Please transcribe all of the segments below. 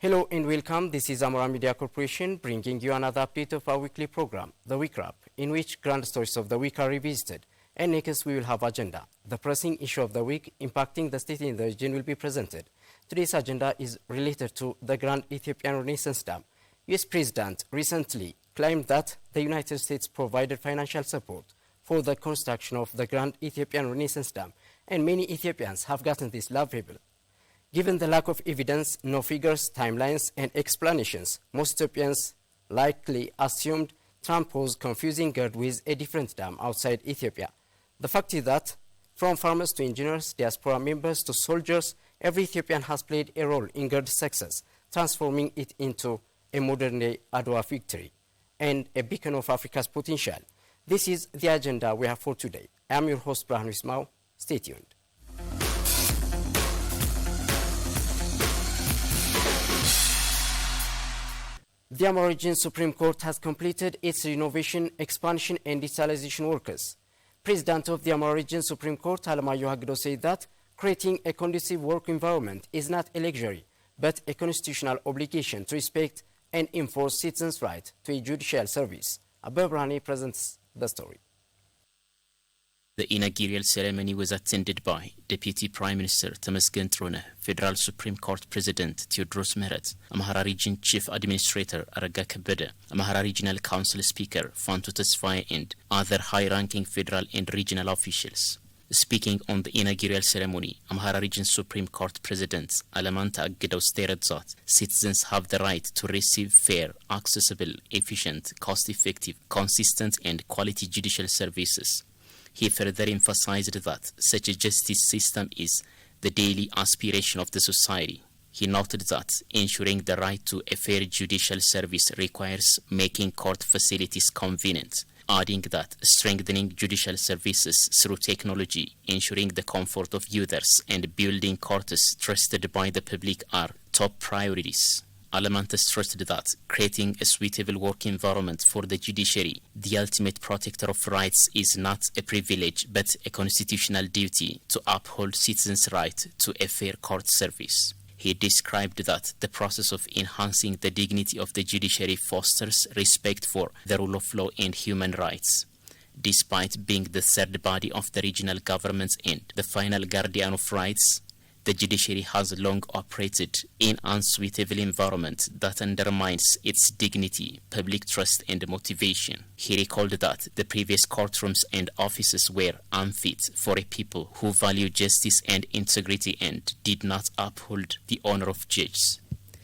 Hello and welcome. This is Amara Media Corporation bringing you another update of our weekly program, The Week Wrap, in which grand stories of the week are revisited. And next we will have agenda. The pressing issue of the week impacting the state in the region will be presented. Today's agenda is related to the Grand Ethiopian Renaissance Dam. US President recently claimed that the United States provided financial support for the construction of the Grand Ethiopian Renaissance Dam, and many Ethiopians have gotten this laughable. Given the lack of evidence, no figures, timelines, and explanations, most Ethiopians likely assumed Trump was confusing GERD with a different dam outside Ethiopia. The fact is that from farmers to engineers, diaspora members to soldiers, every Ethiopian has played a role in GERD's success, transforming it into a modern-day Adwa victory and a beacon of Africa's potential. This is the agenda we have for today. I am your host, Brahanu Ismail. Stay tuned. The Amara Region Supreme Court has completed its renovation, expansion, and digitalization works. President of the Amara Region Supreme Court, Alemayo Hagdo, said that creating a conducive work environment is not a luxury, but a constitutional obligation to respect and enforce citizens' right to a judicial service. Abel Brani presents the story. The inaugural ceremony was attended by Deputy Prime Minister Temesgen Trone, Federal Supreme Court President Theodros Mehret, Amhara Region Chief Administrator Araga Kebede, Amhara Regional Council Speaker Fantu Tesfaye, and other high-ranking federal and regional officials. Speaking on the inaugural ceremony, Amhara Region Supreme Court President Alamanta Aggedaw stated that citizens have the right to receive fair, accessible, efficient, cost-effective, consistent, and quality judicial services. He further emphasized that such a justice system is the daily aspiration of the society. He noted that ensuring the right to a fair judicial service requires making court facilities convenient, adding that strengthening judicial services through technology, ensuring the comfort of users, and building courts trusted by the public are top priorities. Alamanta stressed that creating a suitable work environment for the judiciary, the ultimate protector of rights, is not a privilege but a constitutional duty to uphold citizens' right to a fair court service. He described that the process of enhancing the dignity of the judiciary fosters respect for the rule of law and human rights. Despite being the third body of the regional governments and the final guardian of rights, the judiciary has long operated in an unsuitable environment that undermines its dignity, public trust, and motivation. He recalled that the previous courtrooms and offices were unfit for a people who value justice and integrity and did not uphold the honor of judges.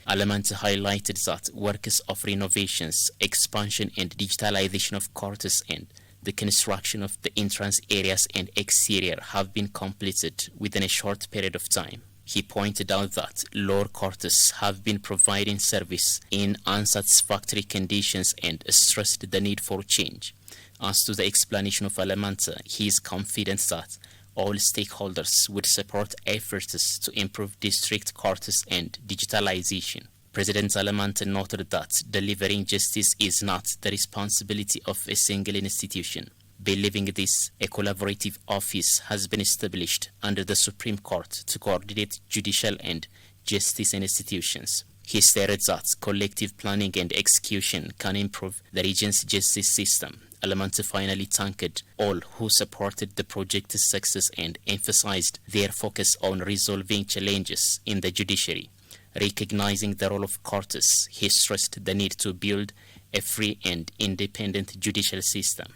Alamanta highlighted that works of renovations, expansion, and digitalization of courts and the construction of the entrance areas and exterior have been completed within a short period of time. He pointed out that lower courts have been providing service in unsatisfactory conditions and stressed the need for change. As to the explanation of Alamanta, he is confident that all stakeholders would support efforts to improve district courts and digitalization. President Alamanta noted that delivering justice is not the responsibility of a single institution. Believing this, a collaborative office has been established under the Supreme Court to coordinate judicial and justice institutions. He stated that collective planning and execution can improve the region's justice system. Alamanta finally thanked all who supported the project's success and emphasized their focus on resolving challenges in the judiciary. Recognizing the role of courts, he stressed the need to build a free and independent judicial system.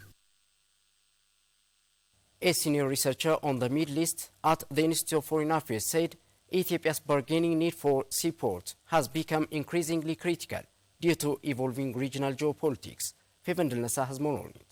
A senior researcher on the Middle East at the Institute of Foreign Affairs said Ethiopia's bargaining need for seaport has become increasingly critical due to evolving regional geopolitics. Fevendel Nasa has more on it.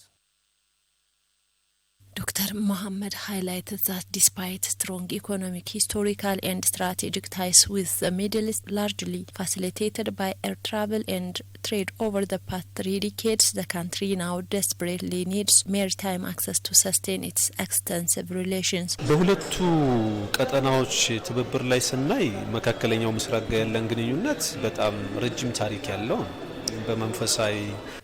Dr. Mohammed highlighted that despite strong economic, historical, and strategic ties with the Middle East, largely facilitated by air travel and trade over the past 3 decades, the country now desperately needs maritime access to sustain its extensive relations. በሁለቱ ቀጠናዎች ትብብር ላይ ስናይ መካከለኛው ምስራቅ ጋር ያለን ግንኙነት በጣም ረጅም ታሪክ ያለው በመንፈሳዊ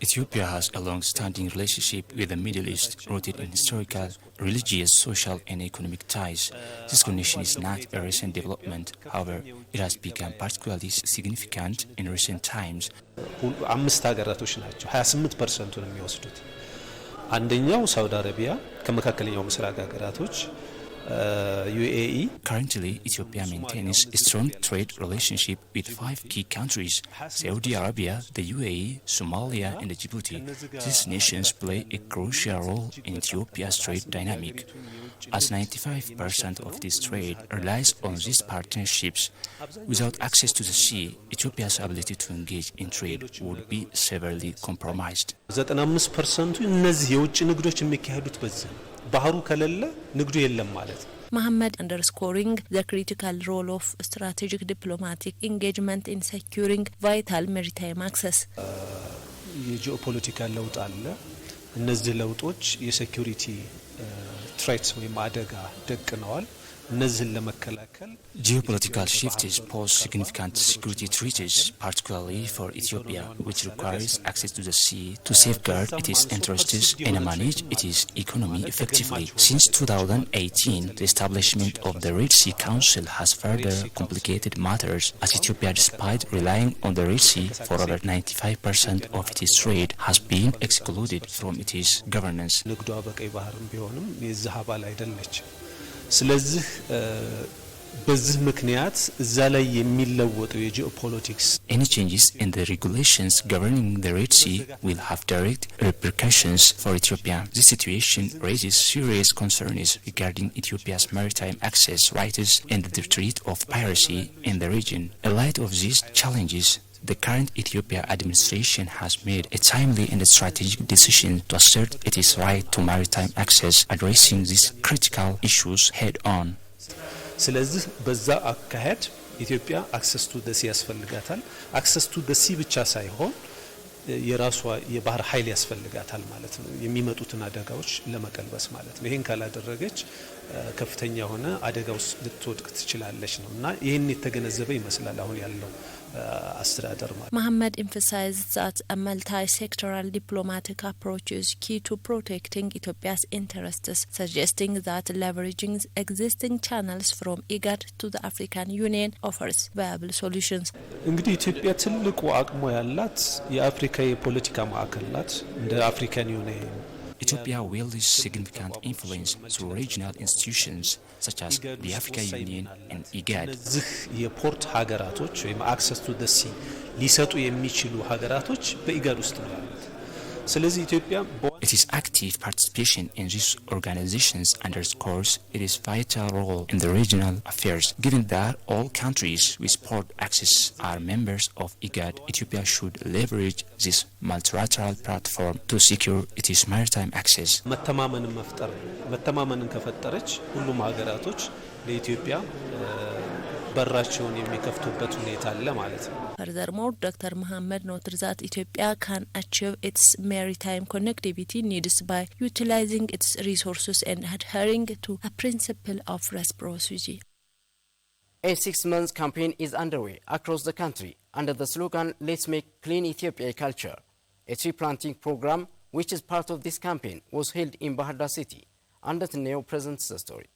Ethiopia has a long-standing relationship with the Middle East, rooted in historical, religious, social and economic ties. This connection is not a recent development. However, it has become particularly significant in recent times. 5 ሀገራቶች ናቸው 28% የሚወስዱት። አንደኛው ሳውዲ አረቢያ ከመካከለኛው ምስራቅ ሀገራቶች UAE. Currently, Ethiopia maintains a strong trade relationship with 5 key countries: Saudi Arabia, the UAE, Somalia, and Djibouti. These nations play a crucial role in Ethiopia's trade dynamic, as 95% of this trade relies on these partnerships. Without access to the sea, Ethiopia's ability to engage in trade would be severely compromised. 95% እነዚህ የውጭ ንግዶች የሚካሄዱት በዚህ ባህሩ ከሌለ ንግዱ የለም ማለት ነው። Mohammed underscoring the critical role of strategic diplomatic engagement in securing vital maritime access. የጂኦፖለቲካል ለውጥ አለ። እነዚህ ለውጦች የሴኩሪቲ ትሬትስ ወይም አደጋ ደቅነዋል። እነዚህን ለመከላከል Geopolitical shifts pose significant security threats, particularly for Ethiopia, which requires access to the sea to safeguard its interests and manage its economy effectively. Since 2018, the establishment of the Red Sea Council has further complicated matters, as Ethiopia, despite relying on the Red Sea for over 95% of its trade, has been excluded from its governance. ንግዷ በቀይ ባህርም ቢሆንም የዚህ አባል አይደለችም። ስለዚህ በዚህ ምክንያት እዛ ላይ የሚለወጠው የጂኦፖለቲክስ Any changes in the regulations governing the Red Sea will have direct repercussions for Ethiopia. This situation raises serious concerns regarding Ethiopia's maritime access rights and the threat of piracy in the region. In light of these challenges, the current Ethiopia administration has made a timely and strategic decision to assert its right to maritime access, addressing these critical issues head-on. ስለዚህ በዛ አካሄድ ኢትዮጵያ አክሰስ ቱ ደሲ ያስፈልጋታል። አክሰስ ቱ ደሲ ብቻ ሳይሆን የራሷ የባህር ኃይል ያስፈልጋታል ማለት ነው፣ የሚመጡትን አደጋዎች ለመቀልበስ ማለት ነው። ይሄን ካላደረገች ከፍተኛ ሆነ አደጋ ውስጥ ልትወድቅ ትችላለች ነውና ይሄን የተገነዘበ ይመስላል አሁን ያለው አስተዳደር ማለት። Mohammed emphasized that a multi-sectoral diplomatic approach is key to protecting Ethiopia's interests, suggesting that leveraging existing channels from IGAD to the African Union offers viable solutions. እንግዲህ ኢትዮጵያ ትልቁ አቅሟ ያላት የአፍሪካ የፖለቲካ ማዕከል ናት። እንደ አፍሪካን ዩኒየን Ethiopia wields significant influence through regional institutions such as the African Union and IGAD. እዚህ የፖርት ሀገራቶች ወይም አክሰስ ቱ ዘ ሲ ሊሰጡ የሚችሉ ሀገራቶች በኢጋድ ውስጥ ነው ያሉት። ስለዚህ ኢትዮጵያ Its active participation in these organizations underscores its vital role in the regional affairs. Given that all countries with port access are members of IGAD, Ethiopia should leverage this multilateral platform to secure its maritime access. መተማመንን መፍጠር ነው። መተማመንን ከፈጠረች ሁሉም ሀገራቶች ለኢትዮጵያ በራቸውን የሚከፍቱበት ሁኔታ አለ ማለት ነው። Furthermore, Dr. Mohammed noted that Ethiopia can achieve its maritime connectivity needs by utilizing its resources and adhering to a principle of reciprocity. A 6-month campaign is underway across the country under the slogan "Let's Make Clean Ethiopia a Culture." A tree planting program, which is part of this campaign, was held in Bahar Dar city. Andatneo presents the story.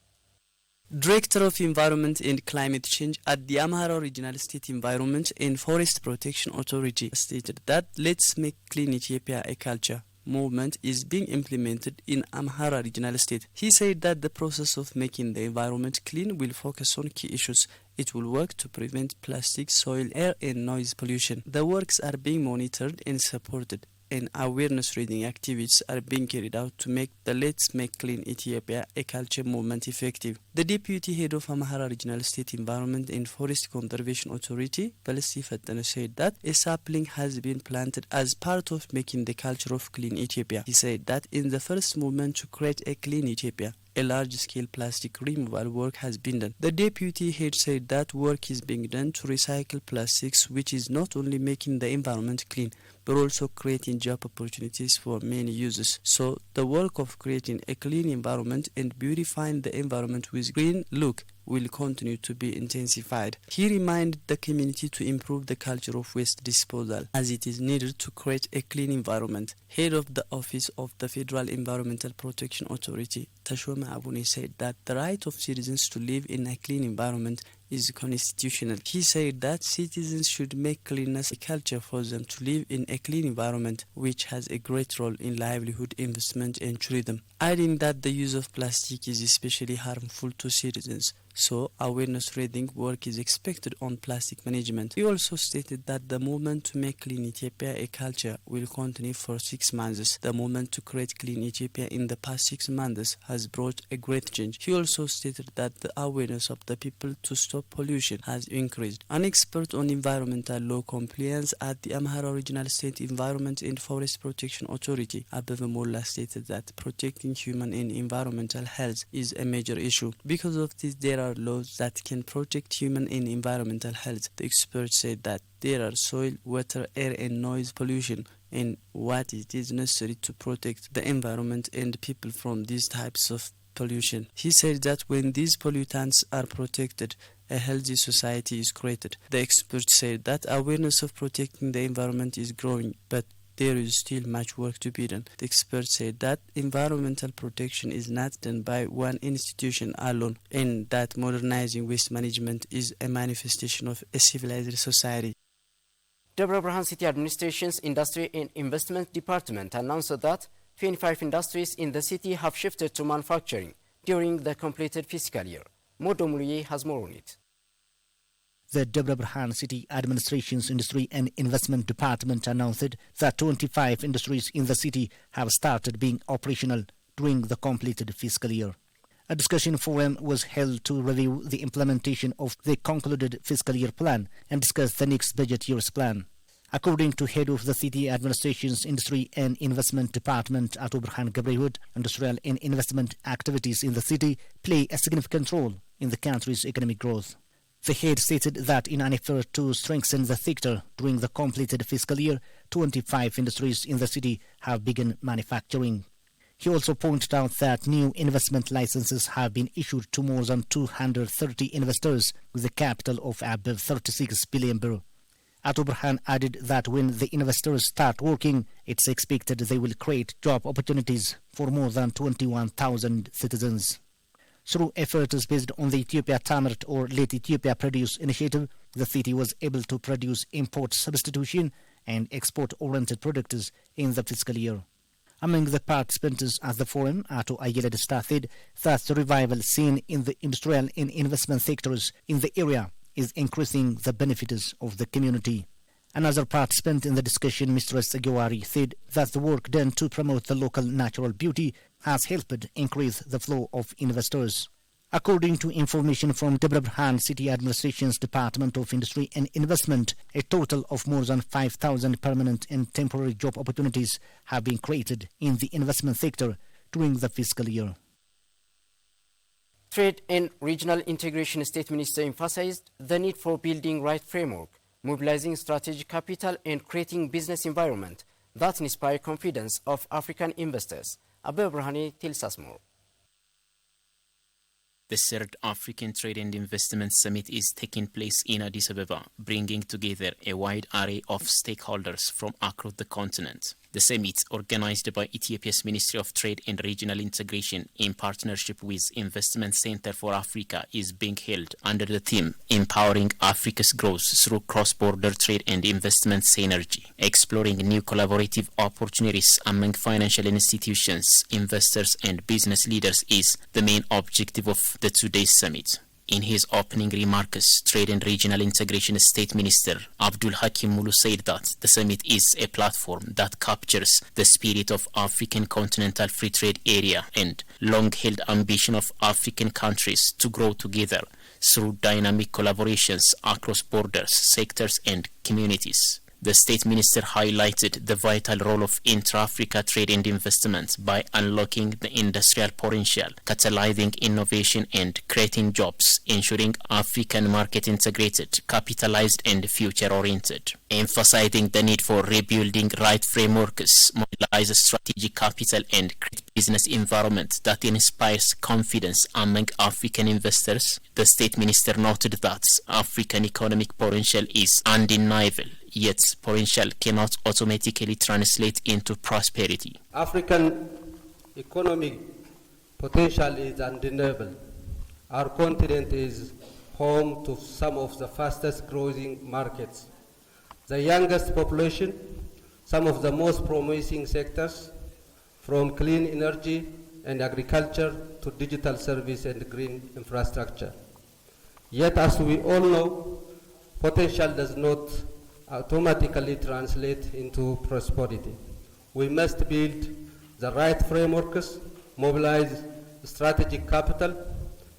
Director of Environment and Climate Change at the Amhara Regional State Environment and Forest Protection Authority stated that Let's Make Clean Ethiopia a Culture movement is being implemented in Amhara Regional State. He said that the process of making the environment clean will focus on key issues. It will work to prevent plastic, soil, air and noise pollution. The works are being monitored and supported, and awareness raising activities are being carried out to make the Let's Make Clean Ethiopia a Culture movement effective. The Deputy Head of Amhara Regional State Environment and Forest Conservation Authority, Balasi Fatana, said that a sapling has been planted as part of making the culture of Clean Ethiopia. He said that in the first movement to create a Clean Ethiopia, a large-scale plastic removal work has been done. The deputy head said that work is being done to recycle plastics, which is not only making the environment clean, but also creating job opportunities for many users. So the work of creating a clean environment and beautifying the environment with green look will continue to be intensified. He reminded the community to improve the culture of waste disposal, as it is needed to create a clean environment. Head of the Office of the Federal Environmental Protection Authority, Tashoma Abune, said that the right of citizens to live in a clean environment is constitutional. He said that citizens should make cleanliness a culture for them to live in a clean environment, which has a great role in livelihood, investment and tourism, adding that the use of plastic is especially harmful to citizens. So, awareness raising work is expected on plastic management. He also stated that the movement to make Clean Ethiopia a culture will continue for 6 months. The movement to create Clean Ethiopia in the past 6 months has brought a great change. He also stated that the awareness of the people to stop pollution has increased. An expert on environmental law compliance at the Amhara Regional State Environment and Forest Protection Authority, Abebe Molla, stated that protecting human and environmental health is a major issue. Because of this, there are laws that can protect human and environmental health. The expert said that there are soil, water, air and noise pollution, and what it is necessary to protect the environment and people from these types of pollution. He said that when these pollutants are protected, a healthy society is created. The expert said that awareness of protecting the environment is growing, but there is still much work to be done. The expert said that environmental protection is not done by one institution alone, and that modernizing waste management is a manifestation of a civilized society. Debre Birhan City Administration's Industry and Investment Department announced that 25 industries in the city have shifted to manufacturing during the completed fiscal year. Modomuriye has more on it. The Debre Birhan City Administration's Industry and Investment Department announced that 25 industries in the city have started being operational during the completed fiscal year. A discussion forum was held to review the implementation of the concluded fiscal year plan and discuss the next budget year's plan. According to head of the City Administration's Industry and Investment Department, Ato Birhan Gabrehud, industrial and investment activities in the city play a significant role in the country's economic growth. The head stated that in an effort to strengthen the sector during the completed fiscal year, 25 industries in the city have begun manufacturing. He also pointed out that new investment licenses have been issued to more than 230 investors with a capital of above 36 billion birr. Ato Birhan added that when the investors start working, it's expected they will create job opportunities for more than 21,000 citizens. Through efforts based on the Ethiopia Tamert or Let Ethiopia Produce initiative, the city was able to produce import substitution and export-oriented products in the fiscal year. Among the participants at the forum, Ato Ayeled stated that the revival seen in the industrial and investment sectors in the area is increasing the benefits of the community. Another participant in the discussion, Mistress Agewari, said that the work done to promote the local natural beauty has helped increase the flow of investors. According to information from Debre Birhan City Administration's Department of Industry and Investment, a total of more than 5,000 permanent and temporary job opportunities have been created in the investment sector during the fiscal year. Trade and Regional Integration State Minister emphasized the need for building right framework, mobilizing strategic capital and creating business environment that inspire confidence of African investors. Abel Brahani tells us more. The third African Trade and Investment Summit is taking place in Addis Ababa, bringing together a wide array of stakeholders from across the continent. The summit, organized by Ethiopia's Ministry of Trade and Regional Integration in partnership with Investment Center for Africa, is being held under the theme Empowering Africa's Growth Through Cross-Border Trade and Investment Synergy, exploring new collaborative opportunities among financial institutions, investors and business leaders is the main objective of the today's summit. In his opening remarks, Trade and Regional Integration State Minister Abdul Hakim Mulu said that the summit is a platform that captures the spirit of African Continental Free Trade Area and long-held ambition of African countries to grow together through dynamic collaborations across borders, sectors and communities. The State Minister highlighted the vital role of intra-Africa trade and investment by unlocking the industrial potential, catalyzing innovation and creating jobs, ensuring African market integrated, capitalized and future-oriented. Emphasizing the need for rebuilding right frameworks, mobilize strategic capital and create business environment that inspires confidence among African investors. The State Minister noted that African economic potential is undeniable, yet potential cannot automatically translate into prosperity. African economic potential is undeniable. Our continent is home to some of the fastest growing markets, the youngest population, some of the most promising sectors, from clean energy and agriculture to digital service and green infrastructure. Yet, as we all know, potential does not automatically translate into prosperity. We must build the right frameworks, mobilize strategic capital,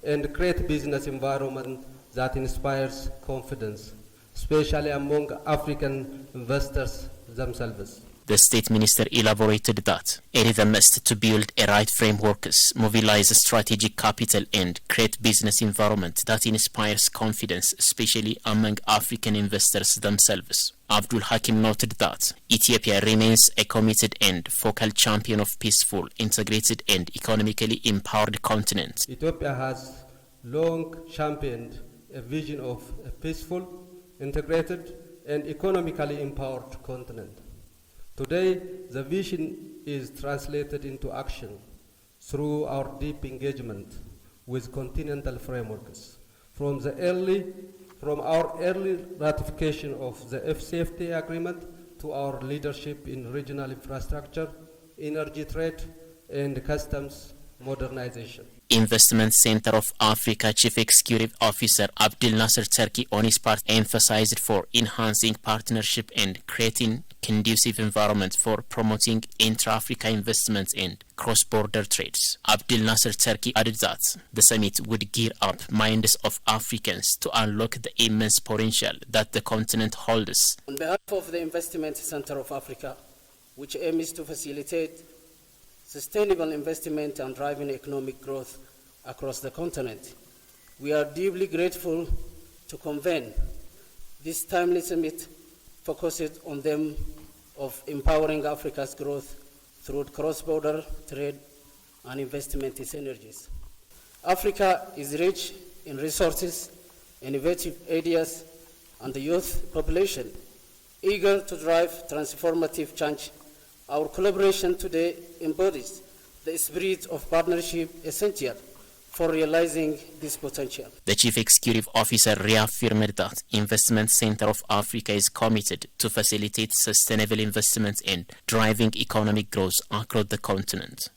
and create business environment that inspires confidence, especially among African investors themselves. The State Minister elaborated that it is a must to build a right frameworks, mobilize strategic capital, and create business environment that inspires confidence, especially among African investors themselves. Abdul Hakim noted that Ethiopia remains a committed and focal champion of peaceful, integrated, and economically empowered continent. Ethiopia has long championed a vision of a peaceful, integrated, and economically empowered continent. Today, the vision is translated into action through our deep engagement with continental frameworks. From our early ratification of the FCFTA agreement to our leadership in regional infrastructure, energy trade, and customs modernization. Investment Center of Africa Chief Executive Officer Abdel Nasser Turki on his part emphasized for enhancing partnership and creating conducive environment for promoting intra-Africa investments and cross-border trades. Abdel Nasser Turki added that the summit would gear up minds of Africans to unlock the immense potential that the continent holds. On behalf of the Investment Center of Africa, which aims to facilitate sustainable investment and driving economic growth across the continent, we are deeply grateful to convene this timely summit focused on them of empowering Africa's growth through cross-border trade and investment synergies. Africa is rich in resources, innovative ideas, and the youth population eager to drive transformative change. Our collaboration today embodies the spirit of partnership essential for realizing this potential. The Chief Executive Officer reaffirmed that Investment Center of Africa is committed to facilitate sustainable investments and driving economic growth across the continent.